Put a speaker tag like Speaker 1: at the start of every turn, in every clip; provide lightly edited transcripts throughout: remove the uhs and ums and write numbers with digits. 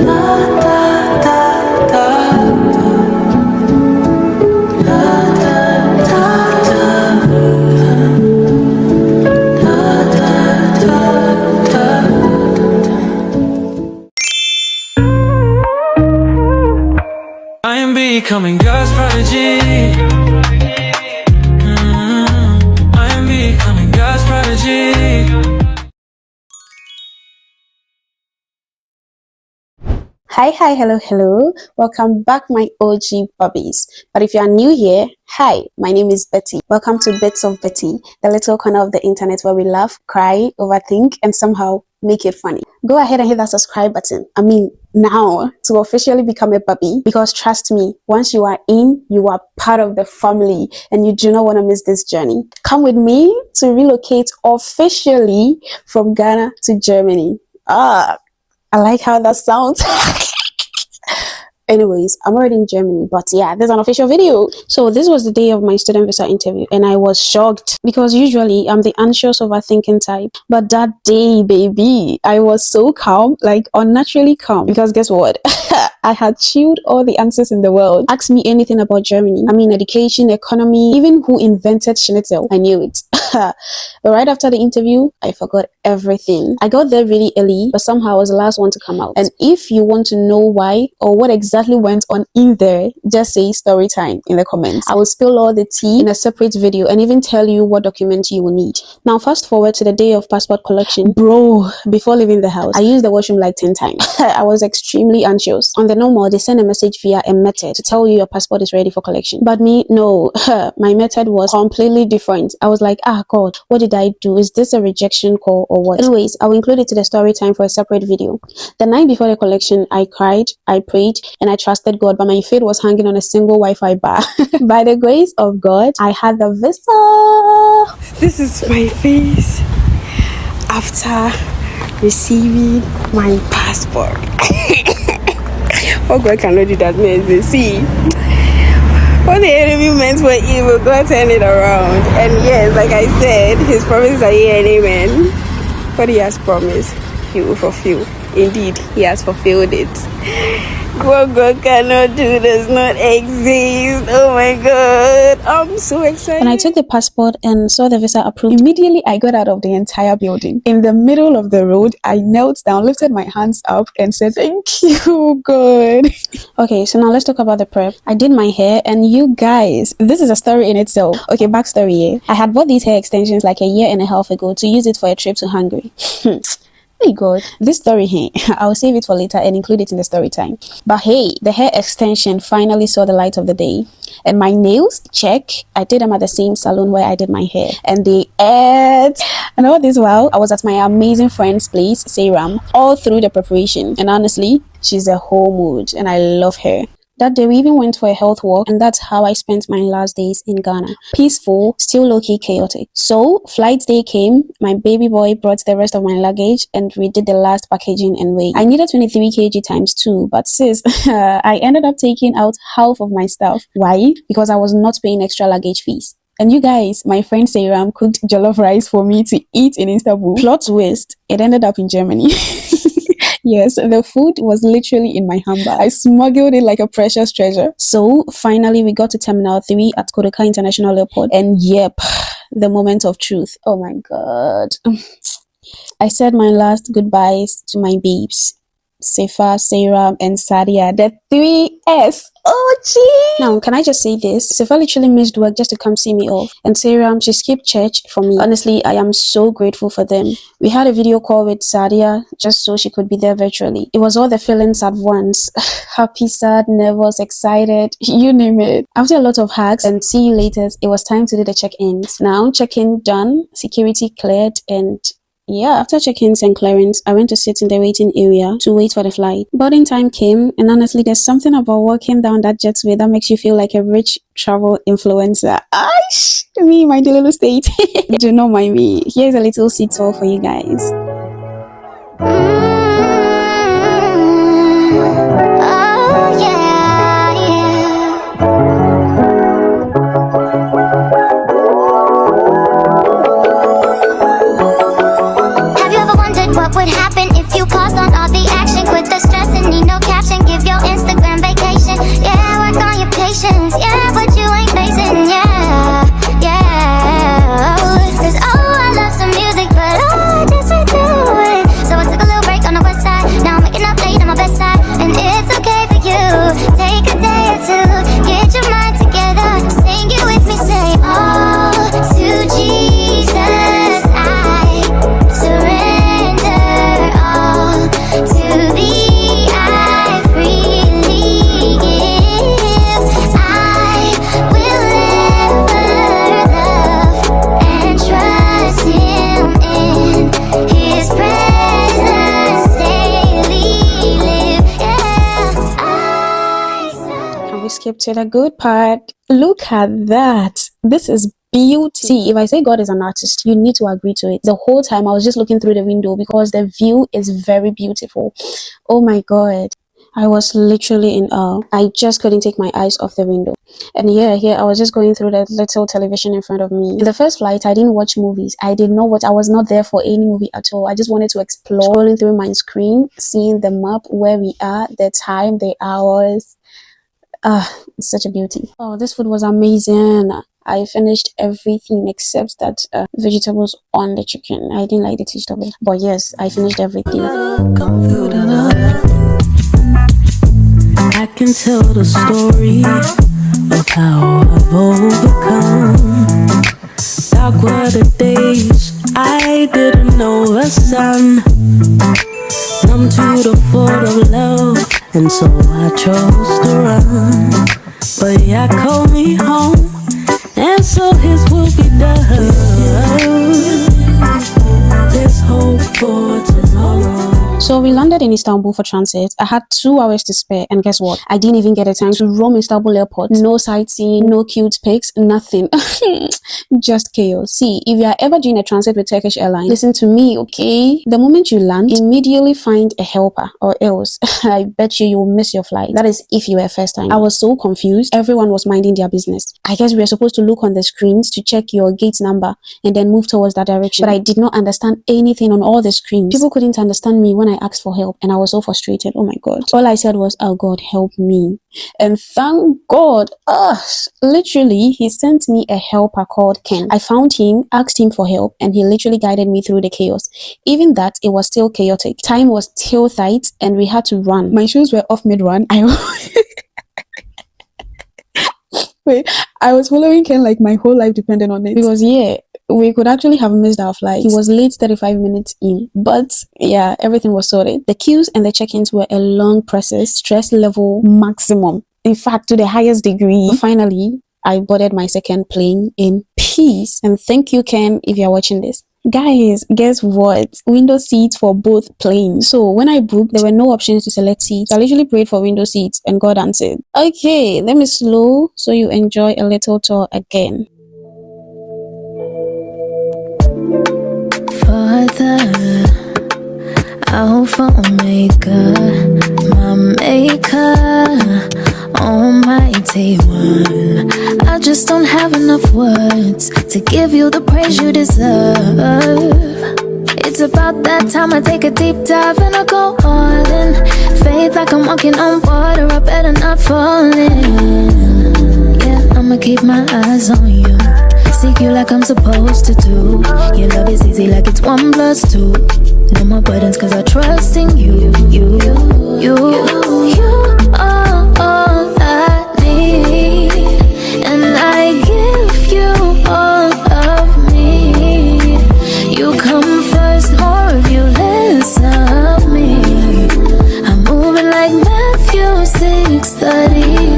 Speaker 1: I am becoming God's prodigy. I am becoming God's prodigy.
Speaker 2: Hi, hello. Welcome back, my OG puppies. But if you are new here, hi, my name is Betty. Welcome to Bits of Betty, the little corner of the internet where we laugh, cry, overthink, and somehow make it funny. Go ahead and hit that subscribe button. Now, to officially become a puppy, because trust me, once you are in, you are part of the family and you do not want to miss this journey. Come with me to relocate officially from Ghana to Germany. I like how that sounds. Anyways, I'm already in Germany, but yeah, there's an official video. So this was the day of my student visa interview and I was shocked because usually I'm the anxious overthinking type. But that day, baby, I was so calm, like unnaturally calm, because guess what? I had chilled all the answers in the world. Ask me anything about Germany. Education, economy, even who invented schnitzel. I knew it. But right after the interview, I forgot everything. I got there really early, but somehow I was the last one to come out. And if you want to know why or what exactly went on in there, just say story time in the comments. I will spill all the tea in a separate video and even tell you what documents you will need. Now fast forward to the day of passport collection. Bro, before leaving the house, I used the washroom like 10 times. I was extremely anxious. On the normal, they send a message via a method to tell you your passport is ready for collection. But me, no. My method was completely different. I was like, God, what did I do? Is this a rejection call or what? Anyways, I will include it to the story time for a separate video. The night before the collection, I cried, I prayed, and I trusted God, but my faith was hanging on a single Wi-Fi bar. By the grace of God, I had the visa. This is my face after receiving my passport. What God cannot do that, man. See, what the enemy meant for evil, God turned it around. And yes, like I said, his promises are yeah and amen. What he has promised, he will fulfill. Indeed, he has fulfilled it. What God cannot do does not exist. Oh my God, I'm so excited. When I took the passport and saw the visa approved, immediately I got out of the entire building. In the middle of the road, I knelt down, lifted my hands up and said, thank you, God. Okay, so now let's talk about the prep. I did my hair, and you guys, this is a story in itself. Okay, backstory. I had bought these hair extensions like a year and a half ago to use it for a trip to Hungary. Hey God, this story here, I'll save it for later and include it in the story time. But hey, the hair extension finally saw the light of the day. And my nails, check. I did them at the same salon where I did my hair. And they ate. And all this while, I was at my amazing friend's place, 𝓑𝓸𝓫𝓫𝓲, all through the preparation. And honestly, she's a whole mood and I love her. That day we even went for a health walk, and that's how I spent my last days in Ghana. Peaceful, still low-key chaotic. So flight day came, my baby boy brought the rest of my luggage and we did the last packaging and weight. I needed 23 kg times 2, but sis, I ended up taking out half of my stuff. Why? Because I was not paying extra luggage fees. And you guys, my friend 𝓑𝓸𝓫𝓲 cooked jollof rice for me to eat in Istanbul. Plot twist, it ended up in Germany. Yes, the food was literally in my handbag. I smuggled it like a precious treasure. So finally we got to Terminal 3 at 𝓑𝓸𝓫𝓲𝓮 International Airport. And yep, the moment of truth. Oh my God. I said my last goodbyes to my babes. Sefa, 𝓑𝓸𝓫𝓲, and Sadia, the 3S. Oh gee! Now, can I just say this? Sefa literally missed work just to come see me off. And 𝓑𝓸𝓫𝓲, she skipped church for me. Honestly, I am so grateful for them. We had a video call with Sadia just so she could be there virtually. It was all the feelings at once. Happy, sad, nervous, excited, you name it. After a lot of hugs and see you later, it was time to do the check-ins. Now, check-in done, security cleared, and yeah, after check-ins and clearance, I went to sit in the waiting area to wait for the flight. Boarding time came, and honestly, there's something about walking down that jetway that makes you feel like a rich travel influencer. Me, my little state. Do not mind me. Here's a little seat tour for you guys.
Speaker 3: What would happen if you paused on all the action? Quit the stress and need no
Speaker 2: skip to the good part. Look at that. This is beauty. See, if I say God is an artist, you need to agree to it. The whole time I was just looking through the window because the view is very beautiful. Oh my God. I was literally in awe. I just couldn't take my eyes off the window. And here I was just going through the little television in front of me. In the first flight, I didn't watch movies. I was not there for any movie at all. I just wanted to explore, scrolling through my screen, seeing the map, where we are, the time, the hours. It's such a beauty. Oh, this food was amazing. I finished everything except that vegetables on the chicken. I didn't like the taste of it. But yes, I finished everything.
Speaker 1: I can tell the story of how I've overcome. Dark were the days I didn't know the sun. Numb to the thought of love, and so I chose to run. But yeah, call me home, and so his will be done. There's hope for tomorrow.
Speaker 2: So we landed in Istanbul for transit. I had 2 hours to spare, and guess what? I didn't even get a time to roam Istanbul airport. No sightseeing, no cute pics, nothing. Just chaos. See, if you are ever doing a transit with Turkish Airlines, listen to me, okay? The moment you land, immediately find a helper, or else I bet you will miss your flight. That is if you were first time. I was so confused. Everyone was minding their business. I guess we were supposed to look on the screens to check your gate number and then move towards that direction. But I did not understand anything on all the screens. People couldn't understand me when I asked for help, and I was so frustrated. Oh my God. All I said was, oh God, help me. And thank God, literally, he sent me a helper called Ken. I found him, asked him for help, and he literally guided me through the chaos. Even that, it was still chaotic. Time was still tight, and we had to run. My shoes were off mid-run. Wait, I was following Ken like my whole life depended on it. Because yeah, we could actually have missed our flight. He was late 35 minutes in. But yeah, everything was sorted. The queues and the check-ins were a long process, stress level maximum. In fact, to the highest degree. Finally, I boarded my second plane in peace. And thank you, Ken, if you're watching this. Guys, guess what? Window seats for both planes. So when I booked, there were no options to select seats. I literally prayed for window seats and God answered. Okay, let me slow so you enjoy a little tour again.
Speaker 3: Father, Alpha Omega, my maker, Almighty One. I just don't have enough words to give you the praise you deserve. It's about that time I take a deep dive and I go all in. Faith like I'm walking on water, I better not fall in. Yeah, I'ma keep my eyes on you. Seek you like I'm supposed to do. Your love is easy like it's 1 + 2. No more burdens cause I trust in you. You are all I need, and I give you all of me. You come first, more of you, less of me. I'm moving like Matthew 6:33.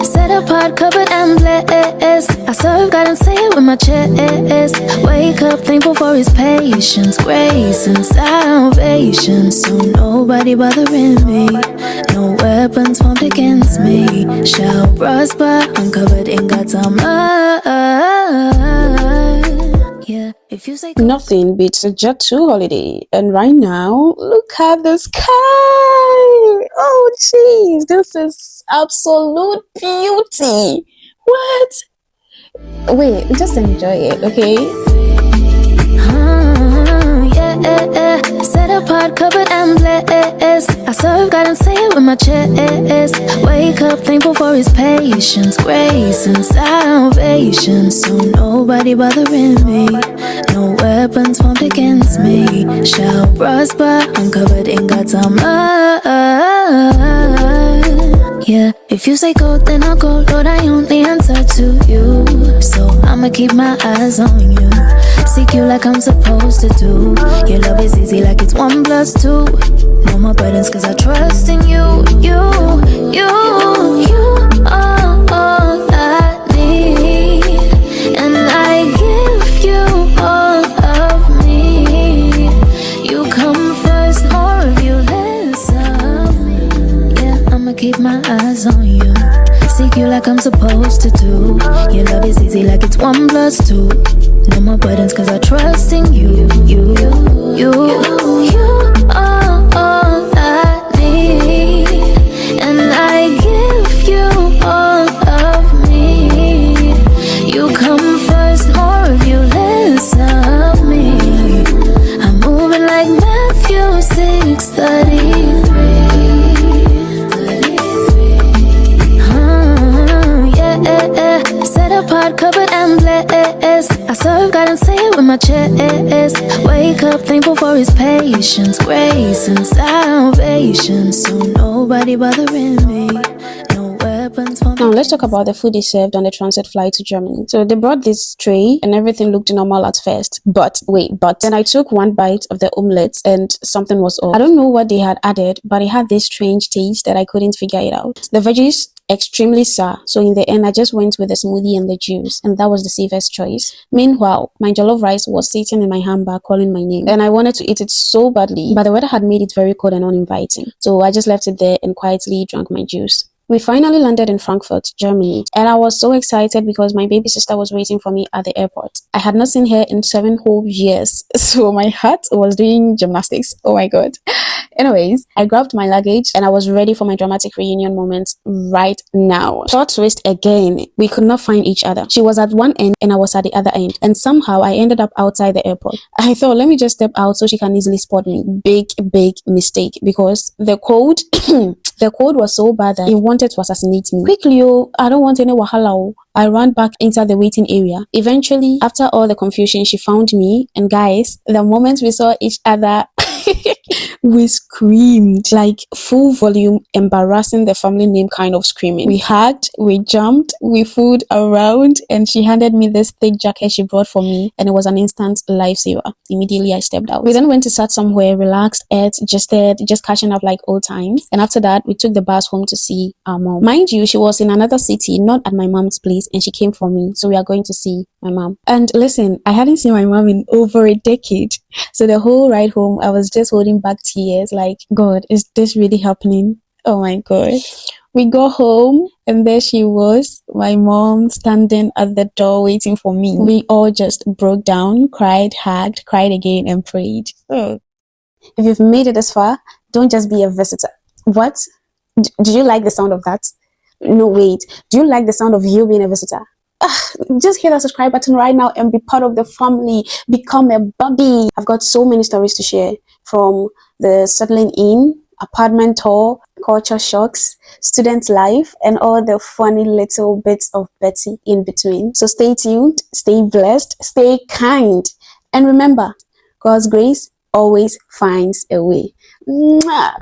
Speaker 3: Set apart, covered and blessed. I serve God and say it with my chest. Wake up, thankful for his patience, grace and salvation. So nobody bothering me. No weapons formed against me shall prosper. I'm covered in God's armor. Yeah, if you say
Speaker 2: nothing beats a jet-2 holiday. And right now, look at the sky. Oh jeez, this is absolute beauty. What? Wait, just enjoy it, okay?
Speaker 3: Set apart, covered and blessed. I serve God and say it with my chest. Wake up, thankful for his patience, grace and salvation. So nobody bothering me. No weapons formed against me shall prosper. I'm covered in God's armor. Yeah, if you say go, then I'll go. Lord, I only answer to you. So I'ma keep my eyes on you. Seek you like I'm supposed to do. Your love is easy like it's 1 + 2. No more burdens cause I trust in you. You are all I need, and I give you all of me. You come first, more like I'm supposed to do. Your love is easy like it's 1 + 2. No more burdens cause I trust in you. You are all I need, and I give you all of me. You come first, more of you, less of me. I'm moving like Matthew 6:33. Yeah, set apart, covered and blessed. I serve God and say it with my chest. Wake up, thankful for His patience, grace and salvation. So nobody bothering me. No weapons for me.
Speaker 2: Now let's talk about the food they served on the transit flight to Germany. So they brought this tray and everything looked normal at first. But then I took one bite of the omelette and something was off. I don't know what they had added, but it had this strange taste that I couldn't figure it out. The veggies extremely sour, so in the end I just went with the smoothie and the juice, and that was the safest choice. Meanwhile, my jollof rice was sitting in my handbag calling my name, and I wanted to eat it so badly, but the weather had made it very cold and uninviting, so I just left it there and quietly drank my juice. We finally landed in Frankfurt, Germany, and I was so excited because my baby sister was waiting for me at the airport. I had not seen her in 7 whole years, so my heart was doing gymnastics. Oh my god. Anyways, I grabbed my luggage and I was ready for my dramatic reunion moment right now. Plot twist again. We could not find each other. She was at one end and I was at the other end, and somehow I ended up outside the airport. I thought, let me just step out so she can easily spot me. Big mistake, because the code the code was so bad that it wanted to assassinate me. Quickly, I don't want any wahala. I ran back inside the waiting area. Eventually, after all the confusion, she found me, and guys, the moment we saw each other, we screamed like full volume, embarrassing the family name kind of screaming. We hugged, we jumped, we fooled around, and she handed me this thick jacket she brought for me, and it was an instant lifesaver. Immediately I stepped out. We then went to sit somewhere, relaxed, ate, just catching up like old times, and after that we took the bus home to see our mom. Mind you, she was in another city, not at my mom's place, and she came for me, so we are going to see my mom. And listen, I hadn't seen my mom in over a decade, so the whole ride home I was just holding back tears like, God, is this really happening? Oh my god. We got home and there she was, my mom, standing at the door waiting for me. We all just broke down, cried, hugged, cried again, and prayed. Oh. If you've made it this far, don't just be a visitor. What? Do you like the sound of that? No, wait. Do you like the sound of you being a visitor? Just hit that subscribe button right now and be part of the family. Become a bubby. I've got so many stories to share, from the settling in, apartment tour, culture shocks, student life, and all the funny little bits of Betty in between. So stay tuned, stay blessed, stay kind, and remember, God's grace always finds a way. Mwah!